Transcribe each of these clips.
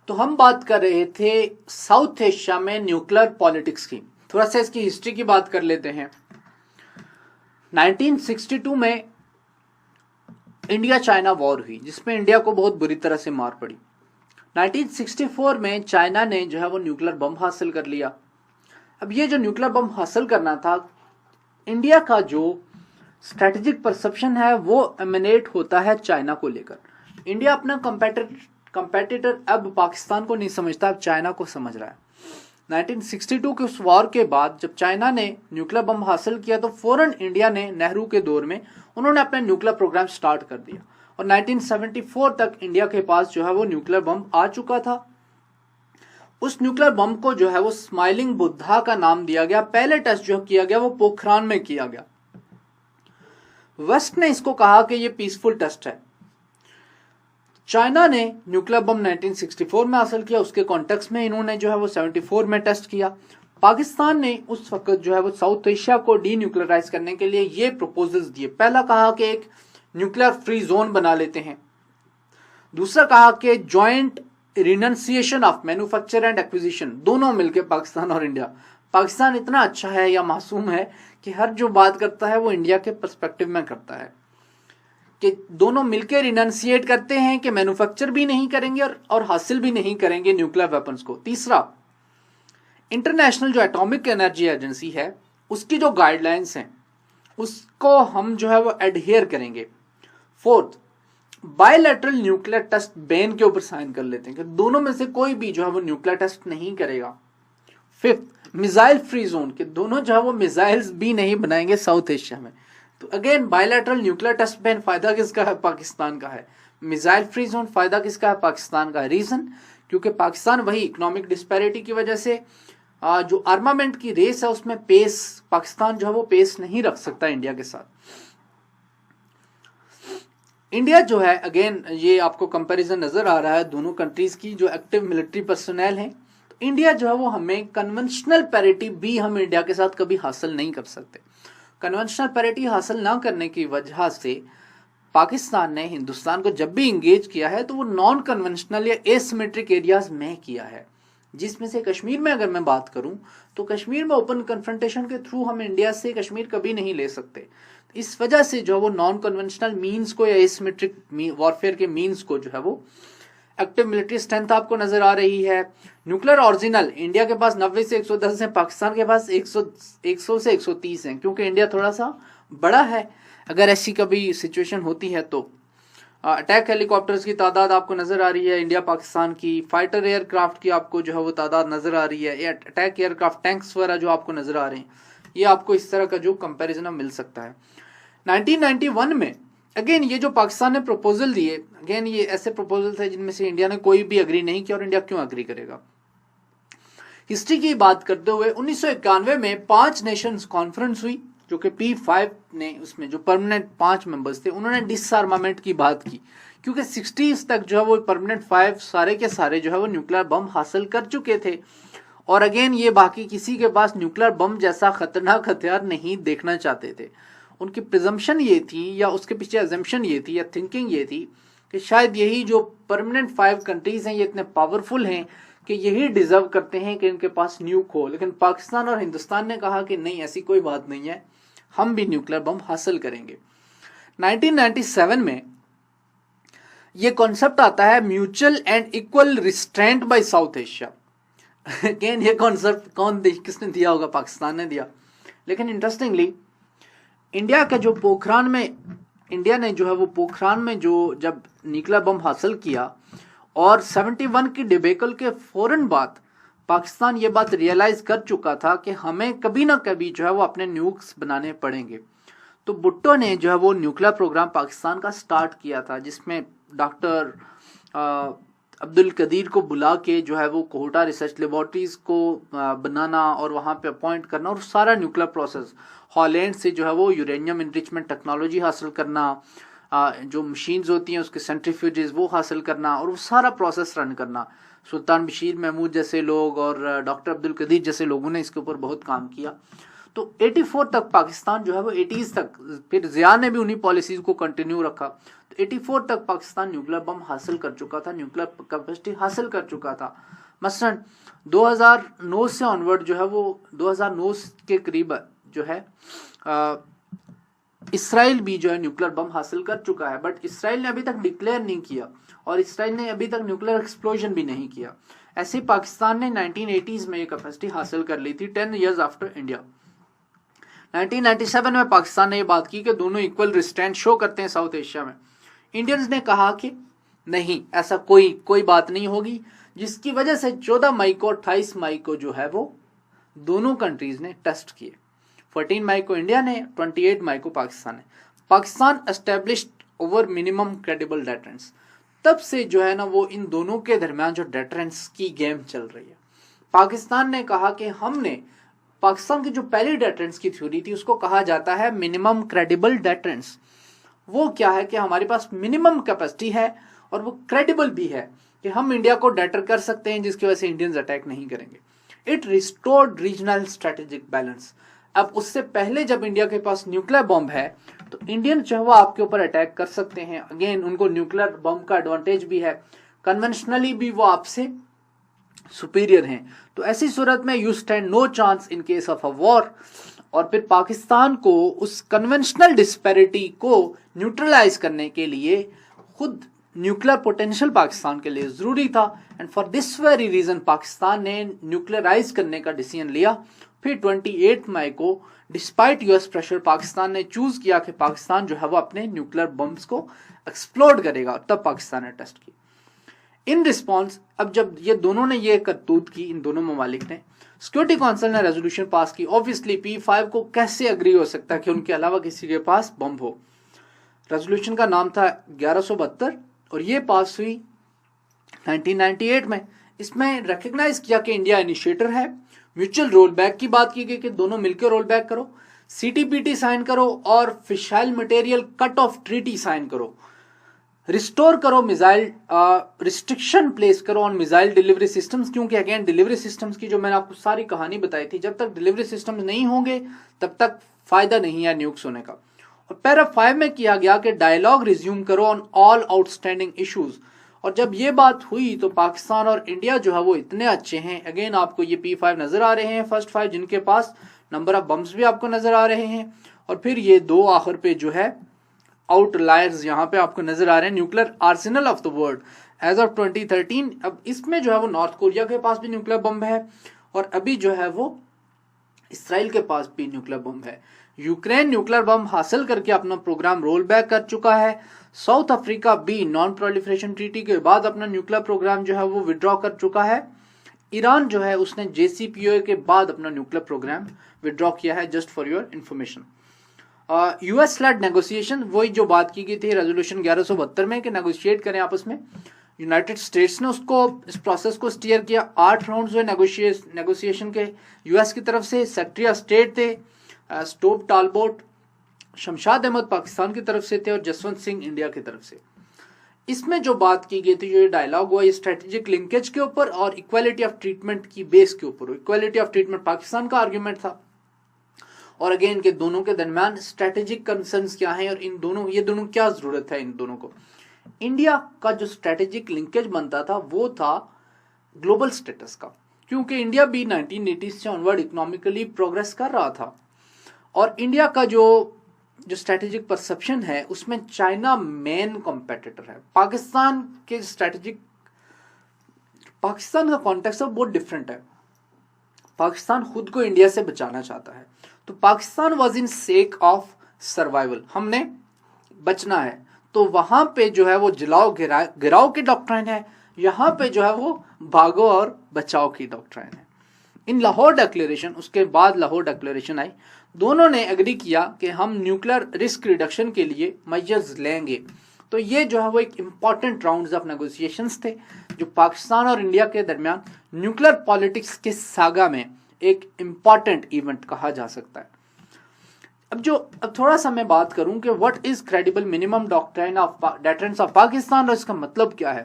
तो हम बात कर रहे थे साउथ एशिया में न्यूक्लियर पॉलिटिक्स की। थोड़ा सा इसकी हिस्ट्री की बात कर लेते हैं। 1962 में इंडिया चाइना वॉर हुई जिसमें इंडिया को बहुत बुरी तरह से मार पड़ी। 1964 में चाइना ने जो है वो न्यूक्लियर बम हासिल कर लिया। अब ये जो न्यूक्लियर बम हासिल करना था, इंडिया का जो स्ट्रेटेजिक परसेप्शन है वो एमिनेट होता है चाइना को लेकर। इंडिया अपना कंपेटिटर अब पाकिस्तान को नहीं समझता, अब चाइना को समझ रहा है। 1962 के उस वॉर के बाद जब चाइना ने न्यूक्लियर बम हासिल किया तो फौरन इंडिया ने नेहरू के दौर में उन्होंने अपना न्यूक्लियर प्रोग्राम स्टार्ट कर दिया और 1974 तक इंडिया के पास जो है वो न्यूक्लियर बम आ चुका था। उस न्यूक्लियर बम को जो है वो स्माइलिंग बुद्धा का नाम दिया गया। पहले टेस्ट जो किया गया वो पोखरान में किया गया। वेस्ट ने इसको कहा कि ये पीसफुल टेस्ट है। चाइना ने न्यूक्लियर बम 1964 में हासिल किया, उसके कॉन्टेक्स्ट में इन्होंने जो है वो 74 में टेस्ट किया। पाकिस्तान ने उस वक्त जो है वो साउथ एशिया को डी न्यूक्लियराइज करने के लिए ये प्रपोजल्स दिए। पहला कहा कि एक न्यूक्लियर फ्री जोन बना लेते हैं। दूसरा कहा कि joint renunciation of manufacture and acquisition, दोनों मिलकर पाकिस्तान और इंडिया। पाकिस्तान इतना अच्छा है या मासूम है कि हर जो बात करता है वो इंडिया के पर्सपेक्टिव में करता है कि दोनों मिलकर रिनंसिएट करते हैं कि मैन्युफैक्चर भी नहीं करेंगे और हासिल भी नहीं करेंगे न्यूक्लियर वेपन्स को। तीसरा, इंटरनेशनल जो एटॉमिक एनर्जी एजेंसी है उसकी जो गाइडलाइंस हैं उसको हम जो है वो एडहियर करेंगे। Fourth, bilateral nuclear test ban के ऊपर साइन कर लेते हैं कि दोनों में से कोई भी जो है वो न्यूक्लियर टेस्ट नहीं करेगा। फिफ्थ, मिसाइल फ्री जोन, के दोनों जो है वो मिसाइल्स भी नहीं बनाएंगे साउथ एशिया में। तो again bilateral nuclear test ban, फायदा किसका है? पाकिस्तान का है। मिसाइल फ्री जोन, फायदा किसका है? पाकिस्तान का है। रीजन, क्योंकि पाकिस्तान वही इकोनॉमिक डिस्पैरिटी की वजह से जो आर्मामेंट की रेस है उसमें पेस, पाकिस्तान जो है वो पेस नहीं रख सकता इंडिया के साथ। इंडिया जो है, अगेन ये आपको कंपैरिजन नजर आ रहा है दोनों कंट्रीज की जो एक्टिव मिलिट्री पर्सनल हैं। तो इंडिया जो है वो हमें कन्वेंशनल पैरिटी भी हम इंडिया के साथ कभी हासिल नहीं कर सकते। कन्वेंशनल पैरिटी हासिल ना करने की वजह से पाकिस्तान ने हिंदुस्तान को जब भी इंगेज किया है तो वो नॉन कन्वेंशनल या एसिमेट्रिक एरियाज में किया है, जिसमें से कश्मीर में अगर मैं बात करूं तो कश्मीर में ओपन कन्फ्रंटेशन के थ्रू हम इंडिया से कश्मीर कभी नहीं ले सकते। इस वजह से जो वो नॉन कन्वेंशनल मीन्स को या एसिमेट्रिक वॉरफेयर के मीन्स को जो है वो एक्टिव मिलिट्री स्ट्रेंथ आपको नजर आ रही है। न्यूक्लियर ऑरिजिनल इंडिया के पास 90 से 110 है, पाकिस्तान के पास 100 से 130 है, क्योंकि इंडिया थोड़ा सा बड़ा है। अगर ऐसी कभी सिचुएशन होती है तो अटैक हेलीकॉप्टर्स की तादाद आपको नजर आ रही है इंडिया पाकिस्तान की, फाइटर एयरक्राफ्ट की आपको जो है वो तादाद नजर आ रही है, अटैक एयरक्राफ्ट टैंक्स वगैरह जो आपको नजर आ रहे हैं, ये आपको इस तरह का जो कंपैरिजन मिल सकता है। 1991 में अगेन ये जो पाकिस्तान ने प्रपोजल दिए, अगेन ये ऐसे प्रपोजल थे जिनमें से इंडिया ने कोई भी अग्री नहीं किया, और इंडिया क्यों अग्री करेगा। हिस्ट्री की बात करते हुए 1991 में 5 नेशंस कॉन्फ्रेंस हुई जो कि P5 ने, उसमें जो परमानेंट 5 मेंबर्स थे उन्होंने डिसआर्मामेंट की बात की, क्योंकि 60s तक जो है वो परमानेंट 5 सारे के सारे जो है वो न्यूक्लियर बम हासिल कर चुके थे। और अगेन ये बाकी किसी के पास न्यूक्लियर बम जैसा खतरनाक हथियार नहीं देखना चाहते थे। उनकी प्रिजम्पशन ये थी या उसके पीछे एजम्पशन ये थी या थिंकिंग ये थी कि शायद यही जो परमानेंट 5 कंट्रीज हैं ये इतने पावरफुल हैं कि यही डिजर्व करते हैं कि इनके पास न्यूक हो। लेकिन पाकिस्तान और हिंदुस्तान ने कहा कि नहीं, ऐसी कोई बात नहीं है, हम भी न्यूक्लियर बम हासिल करेंगे। 1997 में ये कॉन्सेप्ट आता है mutual and equal restraint by South Asia. Again ये कॉन्सेप्ट किसने दिया होगा? पाकिस्तान ने दिया। लेकिन इंटरेस्टिंगली इंडिया का जो पोखरान में, इंडिया ने जो है वो पोखरान में जो जब न्यूक्लियर बम हासिल किया और 71 की डिबेकल के फौरन बाद पाकिस्तान ये बात रियलाइज कर चुका था कि हमें कभी ना कभी जो है वो अपने न्यूक्स बनाने पड़ेंगे। तो भुट्टो ने जो है वो न्यूक्लियर प्रोग्राम पाकिस्तान का स्टार्ट किया था, जिसमें डॉक्टर अब्दुल कदीर को बुला के जो है वो कोहटा रिसर्च लेबोरेटरीज को बनाना और वहाँ पे अपॉइंट करना, और सारा न्यूक्लियर प्रोसेस हॉलैंड से जो है वो यूरेनियम इनरिचमेंट टेक्नोलॉजी हासिल करना, जो मशीन्स होती हैं उसके सेंट्रीफ्यूजेस वो हासिल करना और वो सारा प्रोसेस रन करना। सुल्तान बशीर महमूद जैसे लोग और डॉक्टर अब्दुल कदीर जैसे लोगों ने इसके ऊपर बहुत काम किया। तो 84 तक पाकिस्तान जो है वो 80s तक, फिर जिया ने भी उन्हीं पॉलिसीज को कंटिन्यू रखा, तो 84 तक पाकिस्तान न्यूक्लियर बम हासिल कर चुका था, न्यूक्लियर कैपेसिटी हासिल कर चुका था। मसलन 2009 से ऑनवर्ड जो है वो 2009 के करीब जो है इसराइल भी जो है न्यूक्लियर बम हासिल कर चुका है, बट इसराइल ने अभी तक डिक्लेयर नहीं किया और इसराइल ने अभी तक न्यूक्लियर एक्सप्लोजन भी नहीं किया। ऐसे पाकिस्तान ने 1980s में ये कैपेसिटी हासिल कर ली थी, 10 years आफ्टर इंडिया। 1997 में पाकिस्तान ने ये बात की कि दोनों इक्वल रिस्ट्रेंट शो करते हैं साउथ एशिया में। इंडियंस ने कहा कि नहीं, ऐसा कोई बात नहीं होगी, जिसकी वजह से 14 मई को 28 मई को जो है वो दोनों कंट्रीज ने टेस्ट किए। 14 मई को इंडिया ने, 28 मई को पाकिस्तान ने। Pakistan established over minimum credible deterrence. तब से जो है ना वो इन दोनों के दरमियान जो डेटरेंस की गेम चल रही है। पाकिस्तान ने कहा कि हमने, पाकिस्तान की जो पहली डेटरेंस की थ्योरी थी उसको कहा जाता है मिनिमम क्रेडिबल डेटरेंस। वो क्या है कि हमारे पास मिनिमम कैपेसिटी है और वो क्रेडिबल भी है कि हम इंडिया को डेटर कर सकते हैं, जिसकी वजह से इंडियंस अटैक नहीं करेंगे। It restored regional strategic balance. अब उससे पहले जब इंडिया के पास न्यूक्लियर बॉम्ब है तो इंडियन जो है वो आपके ऊपर अटैक कर सकते हैं। अगेन उनको न्यूक्लियर बॉम्ब का एडवांटेज भी है, कन्वेंशनली भी वो आपसे सुपीरियर हैं। तो ऐसी सूरत में you stand no chance in case of a war. और फिर पाकिस्तान को उस कन्वेंशनल डिस्पैरिटी को न्यूट्रलाइज करने के लिए खुद न्यूक्लियर पोटेंशियल पाकिस्तान के लिए जरूरी था, and for this very reason Pakistan ने न्यूक्लियराइज करने का डिसीजन लिया। फिर 28 मई को डिस्पाइट यूएस प्रेशर पाकिस्तान ने चूज किया कि पाकिस्तान जो है वो अपने न्यूक्लियर बम्स को एक्सप्लोड करेगा, तब पाकिस्तान ने टेस्ट की। इन रिस्पॉन्स, अब जब ये दोनों ने ये करतूत की, इन दोनों ममालिक ने, सिक्योरिटी काउंसिल ने रेजोल्यूशन पास की। ऑब्वियसली P5 को कैसे अग्री हो सकता है कि उनके अलावा किसी के पास बम हो। रेजोल्यूशन का नाम था 1172 और ये पास हुई 1998 में। इसमें रिकग्नाइज किया कि इंडिया इनिशिएटर है। म्यूचुअल रोल बैक की बात की गई कि दोनों मिलकर रोल बैक करो, CTPT साइन करो और fissile material cut off treaty sign करो, रिस्टोर करो मिसाइल रिस्ट्रिक्शन प्लेस करो ऑन मिसाइल डिलीवरी सिस्टम्स। क्योंकि अगेन डिलीवरी सिस्टम्स की जो मैंने आपको सारी कहानी बताई थी, जब तक डिलीवरी सिस्टम्स नहीं होंगे तब तक फायदा नहीं है न्यूक्स होने का। और पैरा 5 में किया गया कि डायलॉग रिज्यूम करो ऑन ऑल आउटस्टैंडिंग इश्यूज। और जब ये बात हुई तो पाकिस्तान और इंडिया जो है वो इतने अच्छे हैं। अगेन आपको ये P5 नजर आ रहे हैं, फर्स्ट 5 जिनके पास नंबर ऑफ बम्स भी आपको नजर आ रहे हैं, और फिर ये दो आखिर पे जो है आउटलायर्स यहाँ पे आपको नजर आ रहे हैं, nuclear arsenal of the world as of 2013। अब इसमें जो है वो नॉर्थ कोरिया के पास भी न्यूक्लियर बम है और अभी जो है वो इसराइल के पास भी न्यूक्लियर बम है। यूक्रेन न्यूक्लियर बम हासिल करके अपना प्रोग्राम रोल बैक कर चुका है। साउथ अफ्रीका भी नॉन प्रोलिफरेशन ट्रीटी के बाद अपना न्यूक्लियर प्रोग्राम जो है वो विड्रॉ कर चुका है। ईरान जो है उसने JCPOA के बाद अपना न्यूक्लियर प्रोग्राम विड्रॉ किया है, just for your information. US led negotiation, वही जो बात की गई थी रेजोल्यूशन 1172 में कि नेगोशिएट करें आपस में। यूनाइटेड स्टेट्स ने उसको, इस प्रोसेस को स्टीयर किया। 8 राउंड्स हुए नेगोशिएशन के US की तरफ से। सेक्रेटरी ऑफ स्टेट थे स्टोव टालबोट, शमशाद अहमद पाकिस्तान की तरफ से थे और जसवंत सिंह इंडिया की तरफ से। इसमें जो बात की गई थी, जो ये डायलॉग हुआ, ये स्ट्रेटेजिक लिंकेज के ऊपर और इक्वालिटी ऑफ ट्रीटमेंट की बेस के ऊपर। इक्वालिटी ऑफ ट्रीटमेंट पाकिस्तान का आर्ग्यूमेंट था और अगेन के दोनों के दरमियान स्ट्रेटेजिक कंसर्न्स क्या हैं और ये दोनों क्या जरूरत है इन दोनों को। इंडिया का जो स्ट्रेटेजिक लिंकेज बनता था वो था ग्लोबल स्टेटस का, क्योंकि इंडिया भी 1980 से ऑनवर्ड इकोनॉमिकली प्रोग्रेस कर रहा था और इंडिया का जो स्ट्रेटेजिक परसेप्शन है उसमें चाइना मेन कॉम्पिटिटर है। पाकिस्तान का कॉन्टेक्स्ट बहुत डिफरेंट है। पाकिस्तान खुद को इंडिया से बचाना चाहता है, तो Pakistan was in sake of survival, हमने बचना है। तो वहां पे जो है वो जलाओ गिराओ की डॉक्ट्राइन है, यहाँ पे जो है वो भागो और बचाओ की डॉक्ट्राइन है। इन लाहौर डिक्लेरेशन, उसके बाद लाहौर डिक्लेरेशन आई, दोनों ने एग्री किया कि हम न्यूक्लियर रिस्क रिडक्शन के लिए मेजर्स लेंगे। तो ये जो है वो एक इम्पॉर्टेंट राउंड्स ऑफ नेगोशिएशंस थे जो पाकिस्तान और इंडिया के दरमियान न्यूक्लियर पॉलिटिक्स के सागा में एक इम्पॉर्टेंट इवेंट कहा जा सकता है। अब थोड़ा सा मैं बात करूं कि what is credible minimum doctrine of deterrence of Pakistan और इसका मतलब क्या है।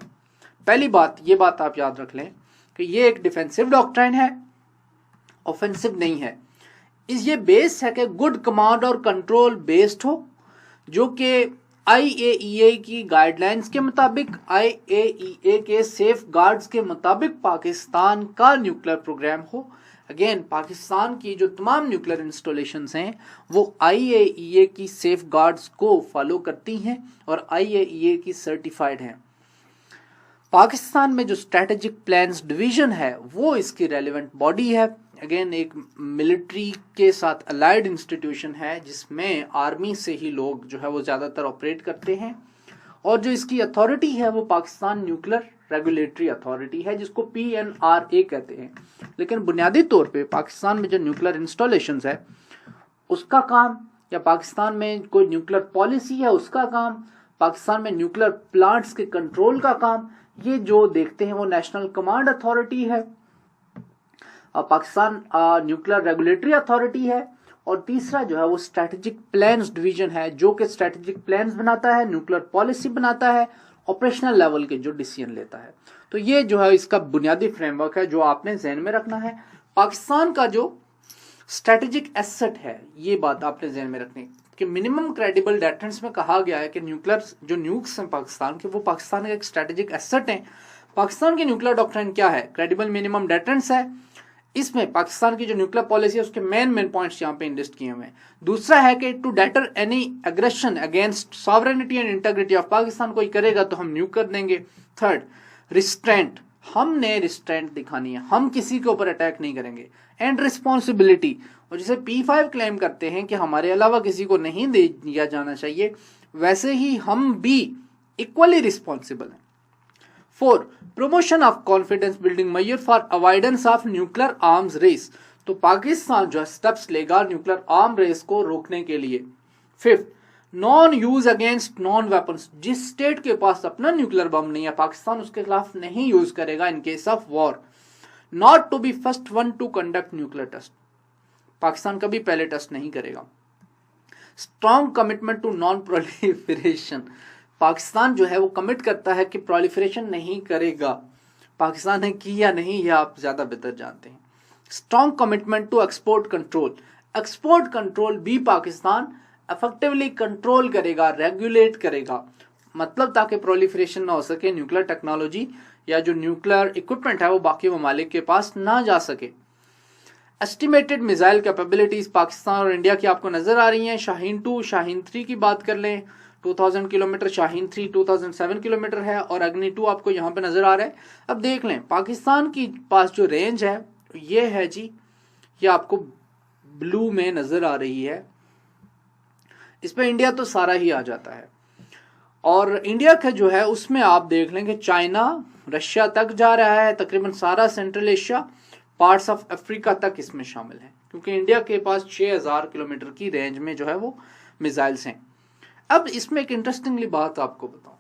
पहली बात, ये बात आप याद रख लें कि ये एक डिफेंसिव डॉक्ट्राइन है, ऑफेंसिव नहीं है। इस ये बेस है कि गुड कमांड और कंट्रोल बेस्ड हो, जो कि IAEA की गाइडलाइंस के मुताबिक, IAEA के सेफ गार्ड्स के मुताबिक पाकिस्तान का न्यूक्लियर प्रोग्राम हो। अगेन, पाकिस्तान की जो तमाम न्यूक्लियर इंस्टॉलेशंस हैं वो IAEA की सेफ गार्ड्स को फॉलो करती हैं और IAEA की सर्टिफाइड हैं। पाकिस्तान में जो स्ट्रेटेजिक प्लान्स डिवीजन है वो इसकी रेलेवेंट बॉडी है। अगेन, एक मिलिट्री के साथ अलाइड इंस्टीट्यूशन है जिसमें आर्मी से ही लोग जो है वो ज़्यादातर ऑपरेट करते हैं, और जो इसकी अथॉरिटी है वो पाकिस्तान न्यूक्लियर रेगुलेटरी अथॉरिटी है, जिसको PNRA कहते हैं। लेकिन बुनियादी तौर पे पाकिस्तान में जो न्यूक्लियर इंस्टॉलेशंस है उसका काम, या पाकिस्तान में कोई न्यूक्लियर पॉलिसी है उसका काम, पाकिस्तान में न्यूक्लियर प्लांट्स के कंट्रोल का काम, ये जो देखते हैं वो नेशनल कमांड अथॉरिटी है, पाकिस्तान न्यूक्लियर रेगुलेटरी अथॉरिटी है, और तीसरा जो है वो स्ट्रेटेजिक प्लान्स डिवीजन है, जो कि स्ट्रेटेजिक प्लान्स बनाता है, न्यूक्लियर पॉलिसी बनाता है, ऑपरेशनल लेवल के जो डिसीजन लेता है। तो ये जो है इसका बुनियादी फ्रेमवर्क है जो आपने ज़हन में रखना है। पाकिस्तान का जो स्ट्रेटेजिक एसेट है, ये बात आपने ज़हन में रखनी कि मिनिमम क्रेडिबल डेटरेंस में कहा गया है कि न्यूक्लियर जो न्यूक्स हैं पाकिस्तान के, वो पाकिस्तान का एक स्ट्रेटेजिक एसेट है। पाकिस्तान की न्यूक्लियर डॉक्ट्रिन क्या है? क्रेडिबल मिनिमम डेटरेंस है। इसमें पाकिस्तान की जो न्यूक्लियर पॉलिसी है उसके मेन पॉइंट्स यहाँ पे इंलिस्ट किए हुए हैं। दूसरा है कि to deter any aggression against sovereignty and integrity of Pakistan, कोई करेगा तो हम न्यूक कर देंगे। थर्ड, रिस्ट्रेंट, हमने रिस्ट्रेंट दिखानी है, हम किसी के ऊपर अटैक नहीं करेंगे। एंड रिस्पॉन्सिबिलिटी, और जैसे P5 क्लेम करते हैं कि हमारे अलावा किसी को नहीं दे दिया जाना चाहिए, वैसे ही हम भी इक्वली रिस्पॉन्सिबल हैं। 4, promotion of confidence building measure for avoidance of nuclear arms race, तो पाकिस्तान जो है स्टेप्स लेगा न्यूक्लियर आर्म रेस को रोकने के लिए। 5, non use against non weapons, जिस स्टेट के पास अपना न्यूक्लियर बम नहीं है पाकिस्तान उसके खिलाफ नहीं यूज करेगा in case of war. Not to be first one to conduct nuclear test, Pakistan कभी पहले टेस्ट नहीं करेगा। Strong commitment to non proliferation, Pakistan जो है वो कमिट करता है कि प्रोलिफरेशन नहीं करेगा। पाकिस्तान ने की या नहीं ये आप ज्यादा बेहतर जानते हैं। Strong commitment to export control, export control भी पाकिस्तान इफेक्टिवली कंट्रोल करेगा, रेगुलेट करेगा, मतलब ताकि प्रोलिफरेशन ना हो सके, न्यूक्लियर टेक्नोलॉजी या जो न्यूक्लियर इक्विपमेंट है वो बाकी ममालिक के पास ना जा सके। एस्टिमेटेड मिसाइल कैपेबिलिटीज पाकिस्तान और इंडिया की आपको नजर आ रही हैं। शाहीन 2, शाहीन 3 की बात कर लें 2000 किलोमीटर, शाहीन 3 2007 किलोमीटर है, और अग्नि 2 आपको यहाँ पे नजर आ रहा है। अब देख लें पाकिस्तान की पास जो रेंज है ये है जी, ये आपको ब्लू में नजर आ रही है, इस पे इंडिया तो सारा ही आ जाता है, और इंडिया का जो है उसमें आप देख लें कि चाइना रशिया तक जा रहा है, तकरीबन सारा central Asia, parts of Africa तक इसमें शामिल है, क्योंकि इंडिया के पास 6000 किलोमीटर की रेंज में जो है वो मिसाइल्स हैं। अब इसमें एक इंटरेस्टिंगली बात आपको बताऊं,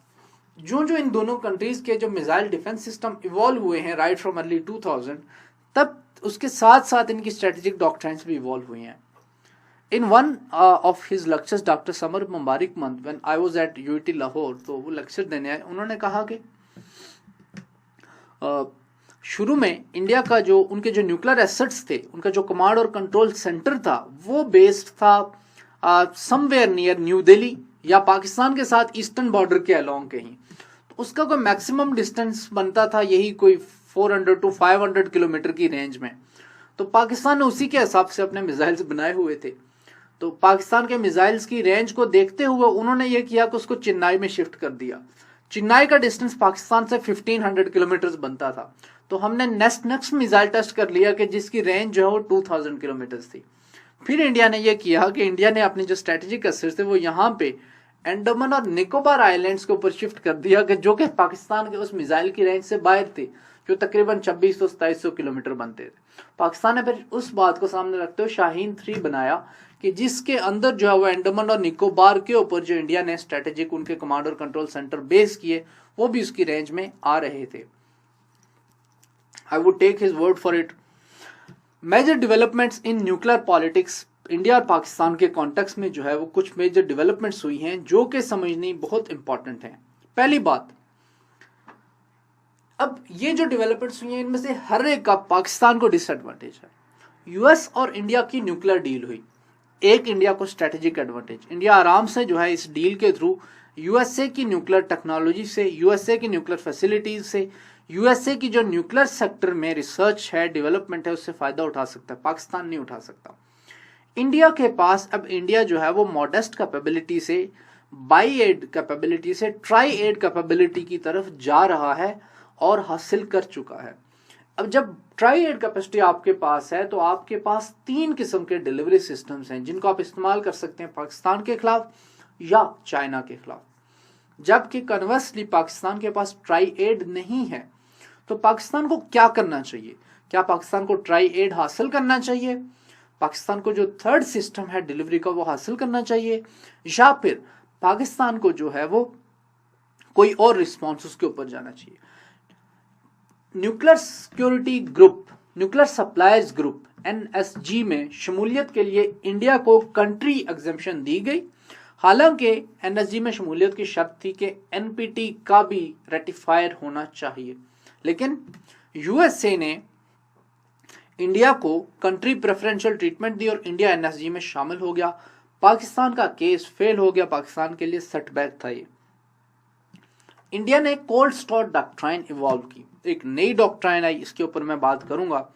जो इन दोनों कंट्रीज के जो मिसाइल डिफेंस सिस्टम इवॉल्व हुए हैं राइट फ्रॉम अर्ली 2000, तब उसके साथ साथ इनकी स्ट्रेटेजिक डॉक्ट्राइन्स भी इवॉल्व हुई हैं। In one of his lectures doctor summer Mubarak month when I was at UIT Lahore, तो वो लेक्चर देने आए, उन्होंने कहा कि शुरू में इंडिया का जो उनके जो न्यूक्लियर एसेट्स थे, उनका जो कमांड और कंट्रोल सेंटर था वो बेस्ड था समवेयर नियर न्यू दिल्ली या पाकिस्तान के साथ ईस्टर्न बॉर्डर के अलोंग कहीं, तो उसका कोई मैक्सिमम डिस्टेंस बनता था यही कोई 400 to 500 किलोमीटर की रेंज में। तो पाकिस्तान ने उसी के हिसाब से अपने मिसाइल्स बनाए हुए थे। तो पाकिस्तान के मिसाइल्स की रेंज को देखते हुए उन्होंने ये किया कि उसको चेन्नई में शिफ्ट कर दिया। चेन्नई का डिस्टेंस पाकिस्तान से 1500 किलोमीटर बनता था, तो हमने नेक्स्ट मिसाइल टेस्ट कर लिया कि जिसकी रेंज जो है वो 2000 किलोमीटर थी। फिर इंडिया ने यह किया कि इंडिया ने अपने जो स्ट्रेटेजिक एसेट्स थे वो यहाँ पे अंडमान और निकोबार आइलैंड्स के ऊपर शिफ्ट कर दिया, कि जो कि पाकिस्तान के उस मिसाइल की रेंज से बाहर थे, जो तकरीबन 2600-2700 किलोमीटर बनते थे। पाकिस्तान ने फिर उस बात को सामने रखते हुए शाहीन 3 बनाया कि जिसके अंदर जो है वो अंडमान और निकोबार के ऊपर जो इंडिया ने स्ट्रेटेजिक उनके कमांड और कंट्रोल सेंटर बेस किए वो भी उसकी रेंज में आ रहे थे। I would take his word for it. Major developments in nuclear politics, India और पाकिस्तान के कॉन्टेक्स्ट में जो है वो कुछ मेजर डेवलपमेंट्स हुई हैं जो कि समझनी बहुत इंपॉर्टेंट है। पहली बात, अब ये जो डेवलपमेंट्स हुई हैं इनमें से हर एक का पाकिस्तान को डिसएडवांटेज है। यूएस और इंडिया की न्यूक्लियर डील हुई। एक इंडिया को स्ट्रेटेजिक एडवांटेज, इंडिया आराम से जो है इस डील के थ्रू यूएसए की न्यूक्लियर टेक्नोलॉजी से, यूएसए की न्यूक्लियर फैसिलिटीज से, यूएसए की जो न्यूक्लियर सेक्टर में रिसर्च है, डेवलपमेंट है, उससे फायदा उठा सकता है। पाकिस्तान नहीं उठा सकता। इंडिया के पास अब इंडिया जो है वो मॉडेस्ट कैपेबिलिटी से बाई एड कैपेबिलिटी से ट्राई एड कैपेबिलिटी की तरफ जा रहा है और हासिल कर चुका है। अब जब ट्राई एड कैपेसिटी आपके पास है तो आपके पास 3 किस्म के डिलीवरी सिस्टम्स हैं जिनको आप इस्तेमाल कर सकते हैं पाकिस्तान के खिलाफ या चाइना के खिलाफ। जबकि कन्वर्सली पाकिस्तान के पास ट्राई एड नहीं है, तो पाकिस्तान को क्या करना चाहिए? क्या पाकिस्तान को ट्राई एड हासिल करना चाहिए? पाकिस्तान को जो थर्ड सिस्टम है डिलीवरी का वो हासिल करना चाहिए, या फिर पाकिस्तान को जो है वो कोई और रिस्पॉन्स उसके ऊपर जाना चाहिए? Nuclear security group, nuclear suppliers group NSG में शमूलियत के लिए इंडिया को कंट्री एग्जेम्पशन दी गई। हालांकि NSG में शमूलियत की शर्त थी कि NPT का भी रेटिफायर होना चाहिए, लेकिन यूएसए ने इंडिया को कंट्री प्रेफरेंशियल ट्रीटमेंट दी और इंडिया NSG में शामिल हो गया। पाकिस्तान का केस फेल हो गया, पाकिस्तान के लिए सेटबैक था ये। इंडिया ने कोल्ड स्टोर डॉक्ट्राइन इवॉल्व की, एक नई डॉक्ट्राइन आई, इसके ऊपर मैं बात करूंगा।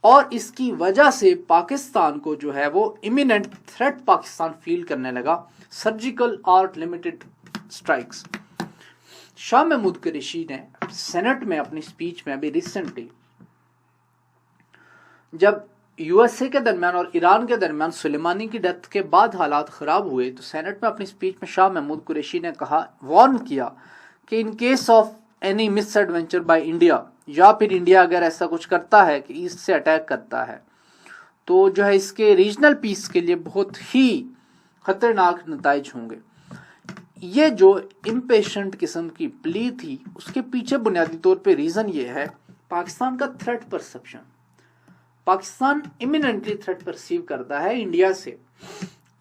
और इसकी वजह से पाकिस्तान को जो है वो इमिनेंट थ्रेट पाकिस्तान फील करने लगा, surgical and limited strikes. Shah Mahmood Qureshi ने सेनेट में अपनी स्पीच में अभी रिसेंटली, जब यूएसए के दरमियान और ईरान के दरमियान सुलेमानी की डेथ के बाद हालात खराब हुए, तो सेनेट में अपनी स्पीच में शाह महमूद कुरैशी ने कहा, वार्न किया कि इन case of any miss adventure by India, या फिर इंडिया अगर ऐसा कुछ करता है कि ईस्ट से अटैक करता है, तो जो है इसके रीजनल पीस के लिए बहुत ही खतरनाक नताइज होंगे। ये जो इम्पेशेंट किस्म की प्ली थी, उसके पीछे बुनियादी तौर पे रीजन ये है पाकिस्तान का threat perception. Pakistan eminently threat perceive करता है इंडिया से,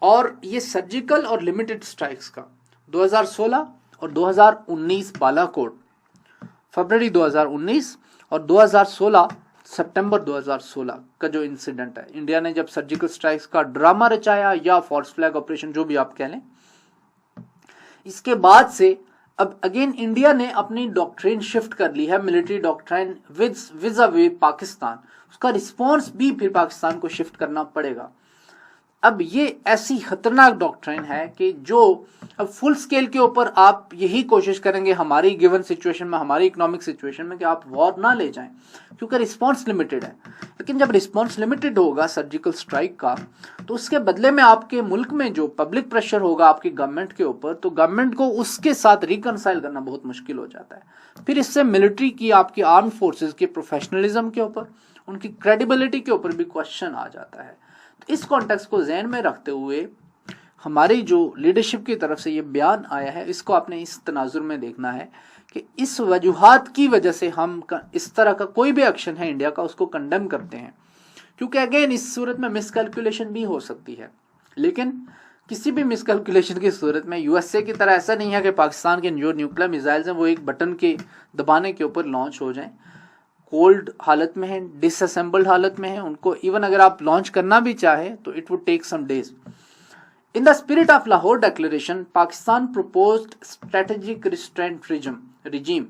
और ये सर्जिकल और लिमिटेड स्ट्राइक्स का 2016 और 2019 बालाकोट, फरवरी 2019 और 2016 सितंबर 2016 का जो इंसिडेंट है, इंडिया ने जब सर्जिकल स्ट्राइक्स का ड्रामा रचाया या फॉल्स फ्लैग ऑपरेशन जो भी आप कह लें, इसके बाद से अब अगेन इंडिया ने अपनी डॉक्ट्रिन शिफ्ट कर ली है, मिलिट्री डॉक्ट्रिन विज़ अवे पाकिस्तान। उसका रिस्पॉन्स भी फिर पाकिस्तान को शिफ्ट करना पड़ेगा। अब ये ऐसी खतरनाक डॉक्ट्रिन है कि जो अब फुल स्केल के ऊपर आप यही कोशिश करेंगे हमारी गिवन सिचुएशन में, हमारी इकोनॉमिक सिचुएशन में, कि आप वॉर ना ले जाएं, क्योंकि रिस्पॉन्स लिमिटेड है। लेकिन जब रिस्पॉन्स लिमिटेड होगा सर्जिकल स्ट्राइक का, तो उसके बदले में आपके मुल्क में जो पब्लिक प्रेशर होगा आपकी गवर्नमेंट के ऊपर, तो गवर्नमेंट को उसके साथ रिकनसाइल करना बहुत मुश्किल हो जाता है। फिर इससे मिलिट्री की, आपकी आर्म फोर्सेज के प्रोफेशनलिज्म के ऊपर, उनकी क्रेडिबिलिटी के ऊपर भी क्वेश्चन आ जाता है। तो इस कॉन्टेक्स्ट को ज़हन में रखते हुए हमारी जो लीडरशिप की तरफ से ये बयान आया है, इसको आपने इस तनाजुर में देखना है कि इस वजूहात की वजह से हम इस तरह का कोई भी एक्शन है इंडिया का, उसको कंडेम करते हैं। क्योंकि अगेन इस सूरत में मिसकैलकुलेशन भी हो सकती है, लेकिन किसी भी मिसकैलकुलेशन की सूरत में यूएसए की तरह ऐसा नहीं है कि पाकिस्तान के जो न्यूक्लियर मिसाइल्स हैं वो एक बटन के दबाने के ऊपर लॉन्च हो जाएं। कोल्ड हालत में है, डिसअसेंबल्ड हालत में है, उनको इवन अगर आप लॉन्च करना भी चाहे तो it would take some days. In the spirit of Lahore declaration, Pakistan proposed strategic restraint regime.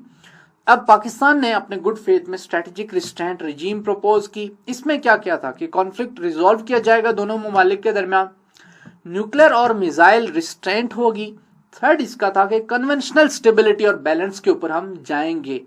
अब पाकिस्तान ने अपने गुड फेथ में स्ट्रेटेजिक रिस्ट्रेंट रिजीम प्रपोज की। इसमें क्या क्या था कि कॉन्फ्लिक्ट रिजॉल्व किया जाएगा दोनों ममालिक के दरमियान, न्यूक्लियर और मिसाइल रिस्ट्रेंट होगी। थर्ड इसका था कि कन्वेंशनल स्टेबिलिटी और बैलेंस के ऊपर हम जाएंगे।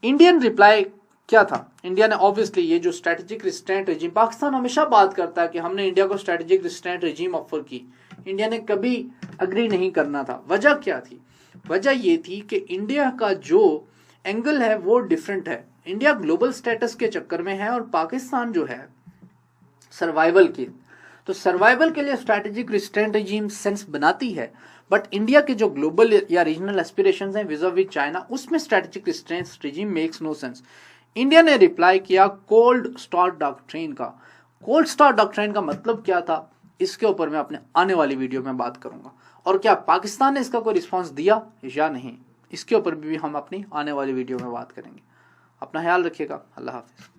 इंडियन रिप्लाई क्या था? इंडिया ने ऑब्वियसली ये जो स्ट्रेटेजिक रिस्ट्रेंट रिजीम, पाकिस्तान हमेशा बात करता है कि हमने इंडिया को स्ट्रेटेजिक रिस्ट्रेंट रिजीम ऑफर की, इंडिया ने कभी अग्री नहीं करना था। वजह क्या थी? वजह ये थी कि इंडिया का जो एंगल है वो डिफरेंट है। इंडिया ग्लोबल स्टेटस के चक्कर में है और पाकिस्तान जो है सर्वाइवल की, तो सर्वाइवल के लिए स्ट्रेटेजिक रिस्ट्रेंट रिजीम सेंस बनाती है, बट इंडिया के जो ग्लोबल या रीजनल एस्पिरेशंस हैं विज़ विद चाइना, उसमें strategic restraint regime makes no sense. India ने रिप्लाई किया कोल्ड स्टार डॉक्ट्रिन का। कोल्ड स्टार डॉक्ट्रिन का मतलब क्या था, इसके ऊपर मैं अपने आने वाली वीडियो में बात करूंगा, और क्या पाकिस्तान ने इसका कोई रिस्पॉन्स दिया या नहीं, इसके ऊपर भी हम अपनी आने वाली वीडियो में बात करेंगे। अपना ख्याल रखिएगा। अल्लाह हाफिज।